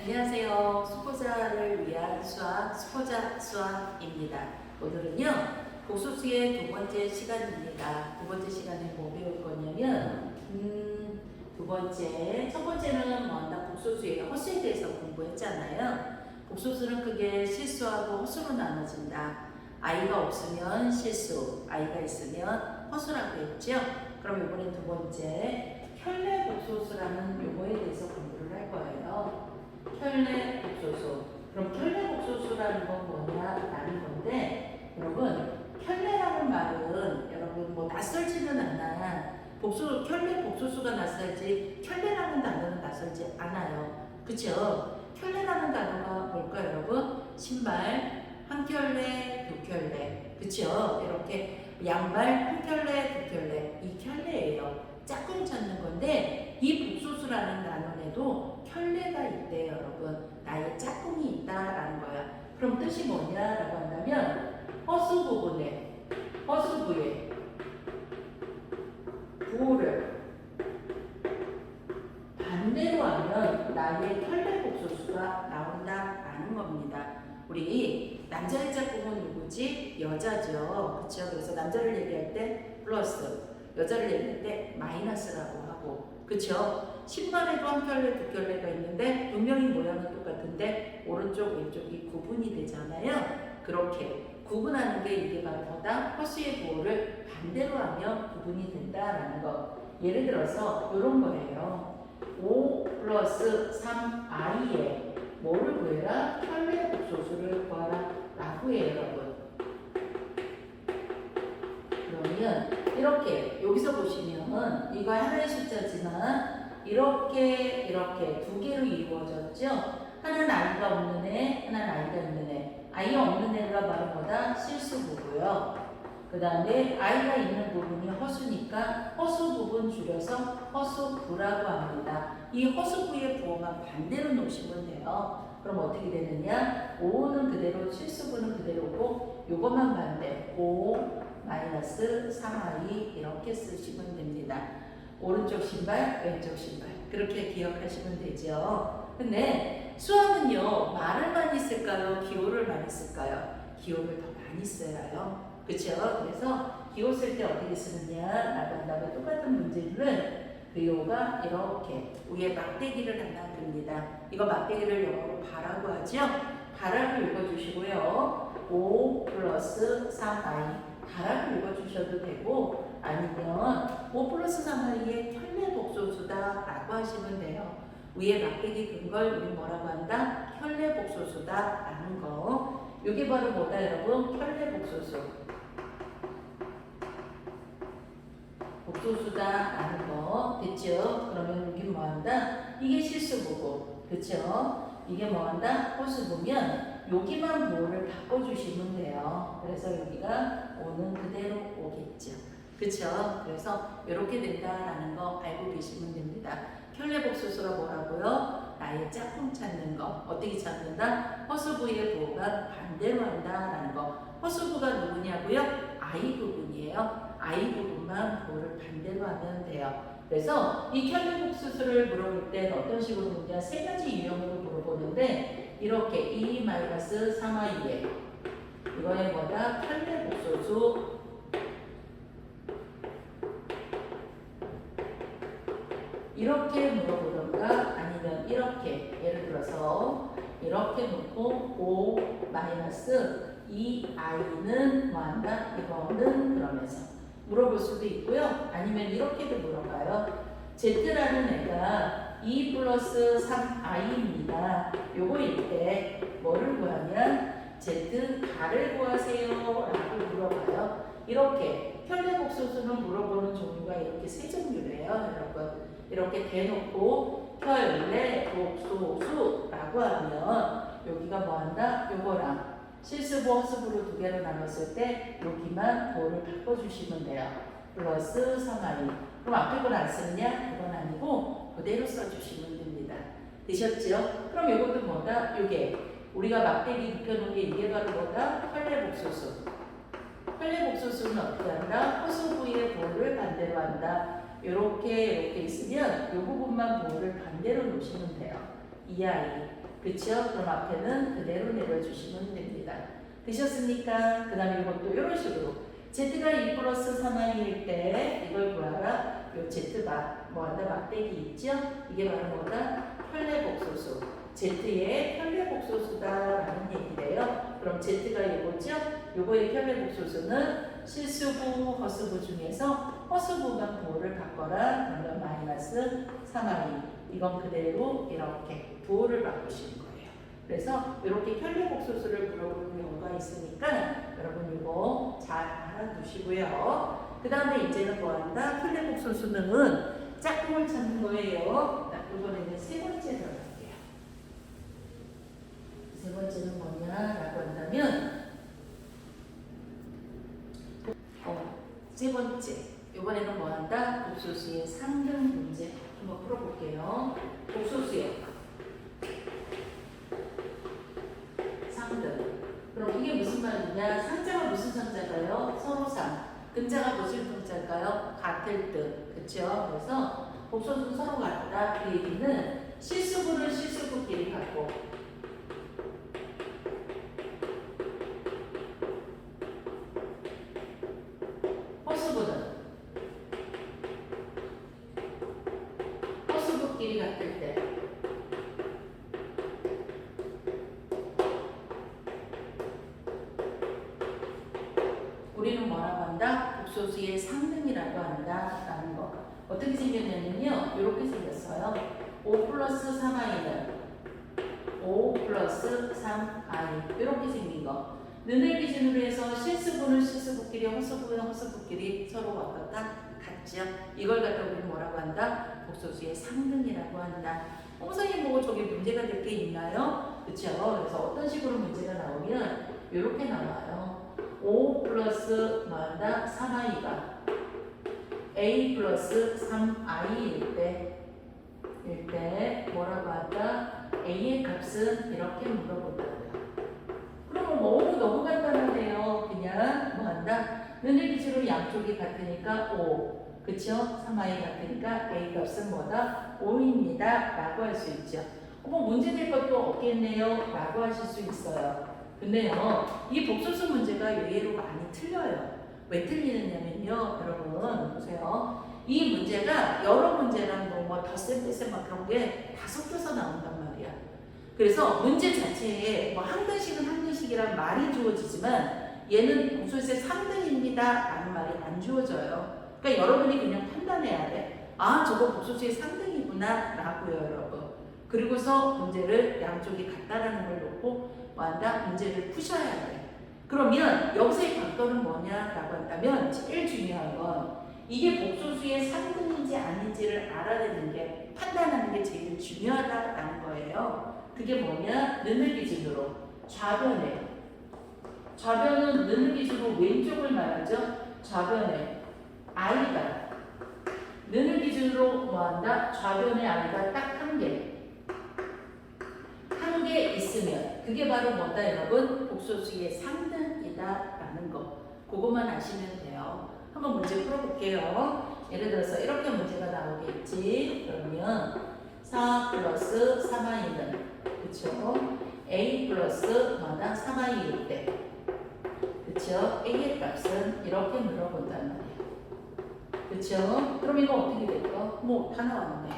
안녕하세요. 수포자를 위한 수학, 수포자 수학입니다. 오늘은요, 복소수의 두 번째 시간입니다. 두 번째 시간에 뭐 배울 거냐면, 첫 번째는 먼저 복소수의 허수에 대해서 공부했잖아요. 복소수는 크게 실수하고 허수로 나눠진다. 아이가 없으면 실수, 아이가 있으면 허수라고 했죠. 그럼 이번엔 두 번째, 켤레복소수라는 용어에 대해서 공부를 할 거예요. 켤레복소수. 그럼 켤레복소수라는 건 뭐냐라는 건데, 여러분 켤레라는 말은 여러분 뭐 낯설지는 않아. 켤레복소수가 낯설지 켤레라는 단어는 нач설지 않아요. 그쵸? 켤레라는 단어가 뭘까요, 여러분? 신발 한 켤레, 두 켤레. 그쵸? 이렇게 양말 한 켤레, 두 켤레. 이 켤레예요. 짝꿍 찾는 건데, 이 복소수라는 단어에도 켤레가 있대요, 여러분. 나의 짝꿍이 있다라는 거야. 그럼 뜻이 뭐냐라고 한다면, 허수부에 부호를 반대로 하면 나의 켤레복소수가 나온다라는 겁니다. 우리 남자의 짝꿍은 누구지? 여자죠. 그렇죠? 그래서 남자를 얘기할 때 플러스, 여자를 얘기할 때 마이너스라고 하고, 그렇죠? 신발에도 한 켤레, 두 켤레가 있는데 분명히 모양은 똑같은데 오른쪽, 왼쪽이 구분이 되잖아요. 그렇게 구분하는 게 이게 바로 뭐다? 허수의 부호를 반대로 하면 구분이 된다라는 거. 예를 들어서 이런 거예요. 5 플러스 3i에 뭐를 구해라? 켤레 복소수를 구하라 라고 해요, 여러분. 그러면 이렇게 여기서 보시면 이거 하나의 숫자지만 이렇게 두 개로 이루어졌죠. 하나는 아이가 없는 애, 하나는 아이가 있는 애. 아이 없는 애가 바로 뭐다? 실수부고요. 그 다음에 아이가 있는 부분이 허수니까 허수 부분 줄여서 허수부라고 합니다. 이 허수부의 부호만 반대로 놓으시면 돼요. 그럼 어떻게 되느냐? 5는 그대로, 실수부는 그대로고 요것만 반대. 5 마이너스 3i 이렇게 쓰시면 됩니다. 오른쪽 신발, 왼쪽 신발. 그렇게 기억하시면 되죠. 근데 수학은요, 말을 많이 쓸까요? 기호를 많이 쓸까요? 기호를 더 많이 써요. 그렇죠? 그래서 기호 쓸 때 어떻게 쓰느냐 라고 똑같은 문제는 기호가 이렇게 위에 막대기를 하나 듭니다. 이거 막대기를 영어로 바라고 하죠? 바라고 읽어주시고요. 5 플러스 3i 바라고 읽어주셔도 되고, 아니면 5 플러스 3i의 켤레복소수다 라고 하시면 돼요. 위에 막대기 든 걸 우리 뭐라고 한다? 켤레복소수다 라는 거. 이게 바로 뭐다, 여러분? 켤레복소수. 복소수다 라는 거. 됐죠? 그러면 여기 뭐 한다? 이게 실수보고. 그쵸? 이게 뭐 한다? 허수보면 여기만 부호를 바꿔주시면 돼요. 그래서 여기가 5는 그대로 오겠죠. 그쵸? 그래서 이렇게 된다라는 거 알고 계시면 됩니다. 켤레복소수가 뭐라고요? 나의 짝꿍 찾는 거. 어떻게 찾는다? 허수부의 부호가 반대로 한다라는 거. 허수부가 누구냐고요? I 부분이에요. I 부분만 부호를 반대로 하면 돼요. 그래서 이 켤레복소수를 물어볼 땐 어떤 식으로 묻냐? 세 가지 유형으로 물어보는데, 이렇게 2-3i에 이거에 뭐다? 켤레복소수 이렇게 물어보던가, 아니면 이렇게, 예를 들어서 이렇게 놓고 5 마이너스 2i는 뭐한다? 이거는 그러면서 물어볼 수도 있고요. 아니면 이렇게도 물어봐요. Z라는 애가 2 플러스 3i입니다. 요거일 때 뭐를 구하면 Z 가를 구하세요 라고 물어봐요. 이렇게 켤레복소수는 물어보는 종류가 이렇게 세 종류래요, 여러분. 이렇게 대놓고 켤레복소수라고 하면 여기가 뭐한다? 요거랑 실수부, 허수부로 두 개로 나눴을 때 여기만 부호를 바꿔주시면 돼요. 플러스 3i. 그럼 앞에 걸 안 쓰느냐? 그건 아니고 그대로 써주시면 됩니다. 되셨죠? 그럼 이것도 뭐다? 요게 우리가 막대기 눕혀놓은 게 이게 바로 뭐다? 켤레복소수. 켤레복소수는 어떻게 한다? 허수부의 부호를 반대로 한다. 이렇게 있으면 이 부분만 부호를 반대로 놓으시면 돼요. 2i. 그쵸? 그럼 앞에는 그대로 내려주시면 됩니다. 되셨습니까? 그 다음에 이것도 이런 식으로 Z가 2 플러스 3i일 때 이걸 구하라. 요 Z바 뭐하다 막대기 있죠? 이게 바로 뭐다? 편례복소수. Z의 편례복소수다라는 얘기래요. 그럼 Z가 이거죠? 요거의 편례복소수는 실수부, 허수부 중에서 허수부만 부호를 바꿔라. 그러면 마이너스 3i. 이건 그대로 이렇게 부호를 바꾸시는 거예요. 그래서 이렇게 편례복소수를 물어보는 경우가 있으니까 여러분 이거 잘 알아두시고요. 그 다음에 이제는 뭐한다? 편례복소수는 짝꿍을 찾는 거예요. 이번에는 세 번째 들어갈게요. 세 번째는 뭐냐라고 한다면 세 번째 이번에는 뭐한다? 복소수의 상등 문제 한번 풀어볼게요. 복소수의 상등. 그럼 이게 무슨 말이냐? 상자가 무슨 상자가요? 서로 상. 근자가 무슨 근자일까요? 같을 듯. 그쵸? 그래서 복소수는 서로 같다. 그 얘기는 실수부를 실수부끼리 갖고 허수부는 허수부끼리 같을 때 우리는 뭐라고 한다? 복소수의 상등이라고 한다라는 거. 어떻게 생겼냐면요. 이렇게 생겼어요. 5 플러스 3i는 5 플러스 3i 이렇게 생긴 거. 는을 기준으로 해서 실수분은 실수부끼리 허수부는 허수부끼리 서로 왔다 같죠. 이걸 갖다 우리는 뭐라고 한다? 복소수의 상등이라고 한다. 선생님 보고 저기 문제가 될 게 있나요? 그렇죠. 그래서 어떤 식으로 문제가 나오면 이렇게 나와요. 5 플러스 뭐한다? 3i가 a 플러스 3i일 때 뭐라고 한다? a의 값은 이렇게 물어본다. 그러면 너무 간단하네요. 그냥 뭐한다? 는을 기준으로 양쪽이 같으니까 5 그쵸? 3i 같으니까 a 값은 뭐다? 5입니다 라고 할 수 있죠. 문제 될 것도 없겠네요 라고 하실 수 있어요. 근데요, 이 복소수 문제가 의외로 많이 틀려요. 왜 틀리느냐면요, 여러분 보세요. 이 문제가 여러 문제랑 뭐 덧셈 뺄셈 막 그런 게 다 섞여서 나온단 말이야. 그래서 문제 자체에 뭐 한 근씩은 한 근씩이란 말이 주어지지만 얘는 복소수의 3등입니다 라는 말이 안 주어져요. 그러니까 여러분이 그냥 판단해야 돼. 아, 저거 복소수의 3등이구나 라고요, 여러분. 그리고서 문제를 양쪽이 같다라는 걸 놓고 뭐한다? 문제를 푸셔야 돼. 그러면 여기서의 관건은 뭐냐라고 한다면 제일 중요한 건 이게 복소수의 상등인지 아닌지를 알아내는 게 판단하는 게 제일 중요하다라는 거예요. 그게 뭐냐? 는을 기준으로 좌변은 는을 기준으로 왼쪽을 말하죠. 좌변에 i가 는을 기준으로 뭐한다? 좌변에 i가 딱 한 개 있으면 그게 바로 뭐다 여러분? 복소수의 상등이다라는 거. 그것만 아시면 돼요. 한번 문제 풀어볼게요. 예를 들어서 이렇게 문제가 나오겠지. 그러면 4 플러스 3i는 그쵸? a 플러스 뭐다? 3i일 때 그쵸? a의 값은 이렇게 물어본단 말이에요. 그쵸? 그럼 이거 어떻게 될까? 뭐 다 나왔네.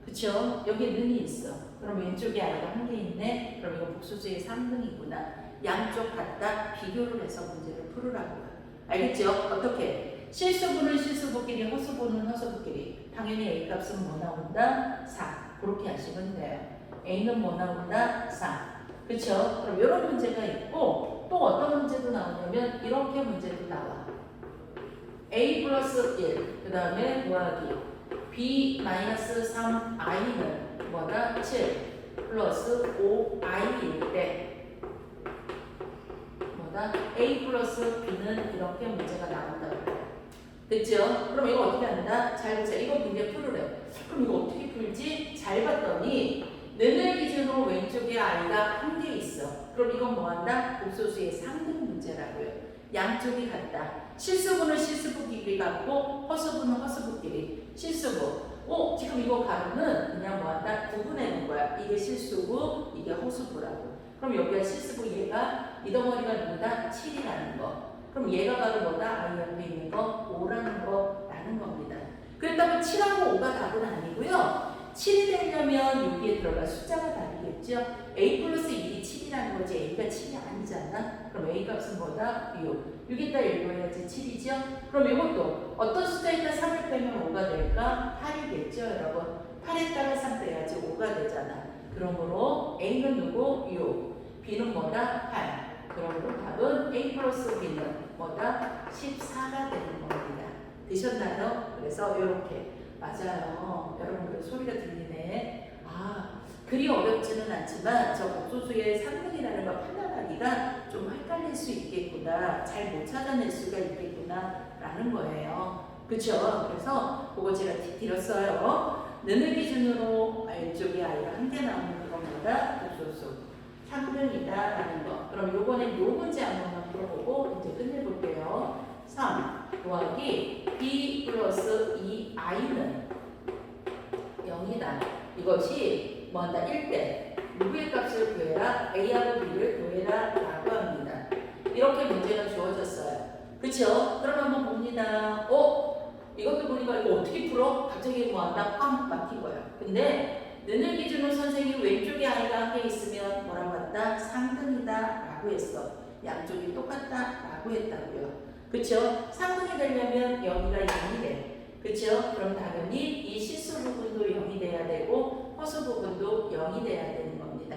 그쵸? 여기에 는이 있어. 그럼 왼쪽에 i가 한 개 있네. 그럼 이거 복소수의 3등이구나. 양쪽 갖다 비교를 해서 문제를 풀으라고요. 알겠죠? 어떻게? 실수분은 실수부끼리, 허수분은 허수부끼리. 당연히 a 값은 뭐 나온다? 4. 그렇게 하시면 돼요. a는 뭐 나온다? 4. 그쵸? 그럼 이런 문제가 있고 또 어떤 문제도 나오냐면 이렇게 문제도 나와. a 플러스 1. 그 다음에 뭐하기? b 마이너스 3i는 뭐다? 7 플러스 5i일 때 뭐다? a 플러스 b는 이렇게 문제가 나온다고. 됐죠? 그럼 이거 어떻게 한다? 잘 보세요. 이거 문제 풀으래. 그럼 이거 어떻게 풀지? 잘 봤더니 는을 기준으로 왼쪽에 i가 한 개 있어. 그럼 이건 뭐한다? 복소수의 상등 문제라고요. 양쪽이 같다. 실수분은 실수부끼리 같고 허수분은 허수부끼리. 실수부 지금 이거 가로는 그냥 뭐한다? 구분해 놓은 거야. 이게 실수고 이게 허수부라고. 그럼 여기가 실수고 얘가 이 덩어리가 누구다? 7이라는 거. 그럼 얘가 바로 뭐다? I 옆에 있는 거 5라는 거라는 겁니다. 그렇다고 7하고 5가 답은 아니고요. 7이 되려면 여기에 들어갈 숫자가 다르겠죠. A 플러스 1이 7이라는 거지 A가 7이 아니잖아. 그럼 A 값은 뭐다? 6. 6에다 1더해야지 7이죠. 그럼 이것도 어떤 숫자에다 3을 빼면 5가 될까? 8이겠죠 여러분. 8에다가 3 빼야지 5가 되잖아. 그러므로 A는 누구? 6. B는 뭐다? 8. 그러므로 답은 A 플러스 B는 뭐다? 14가 되는 겁니다. 되셨나요? 그래서 이렇게 맞아요. 여러분들 소리가 들리네. 그리 어렵지는 않지만 저 복소수의 상등이라는 걸 판단하기가 좀 헷갈릴 수 있겠구나. 잘 못 찾아낼 수가 있겠구나 라는 거예요. 그쵸? 그래서 그거 제가 팁 드렸어요. 는을 기준으로 왼쪽에 아이가 한 개 나오는 것보다 복소수 상등이다 라는 거. 그럼 요번엔 요 문제 한 번만 풀어보고 이제 끝내볼게요. 3 더하기 b 플러스 2i는 0이다. 이것이 뭐한다? 1대 누구의 값을 구해라? a하고 b를 구해라 라고 합니다. 이렇게 문제가 주어졌어요. 그쵸? 그럼 한번 봅니다. 이것도 보니까 이거 어떻게 풀어? 갑자기 뭐한다? 꽉 막힌 거야. 근데 는을 기준으로 선생님이 왼쪽에 아이가 한 개 있으면 뭐라고 한다? 상등이다 라고 했어. 양쪽이 똑같다 라고 했다고요. 그쵸? 상등이 되려면 여기가 0이 돼. 그쵸? 그럼 당연히 이 실수 부분도 0이 돼야 되고 허수 부분도 0이 돼야 되는 겁니다.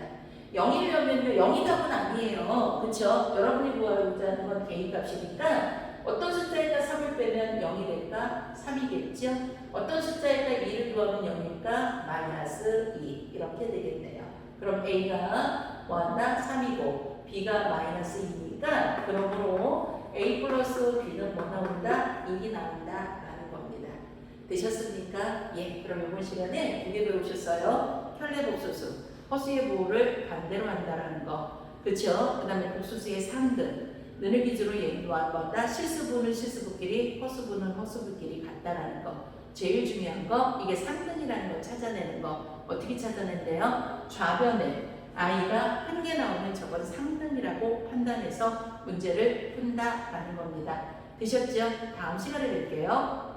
0이려면 0이 답은 아니에요. 그쵸? 여러분이 구하고자 하는 건 개인 값이니까 어떤 숫자에다 3을 빼면 0이 될까? 3이겠죠? 어떤 숫자에다 2를 구하면 0일까? 마이너스 2 이렇게 되겠네요. 그럼 A가 뭐한다? 3이고 B가 마이너스 2니까 그러므로 A 플러스 B는 뭐 나온다? 1이 나온다 라는 겁니다. 되셨습니까? 예, 그럼 이번 시간에 2개 배우셨어요. 혈례복소수, 허수의 부호를 반대로 한다라는 거. 그쵸? 그 다음에 복소수의 상등, 는을 기준으로 얘기하다 실수부는 실수부끼리, 허수부는 허수부끼리 같다라는 거. 제일 중요한 거, 이게 상등이라는 걸 찾아내는 거. 어떻게 찾아낸대요? 좌변에 아이가 한 개 나오면 저건 상등이라고 판단해서 문제를 푼다라는 겁니다. 되셨죠? 다음 시간에 뵐게요.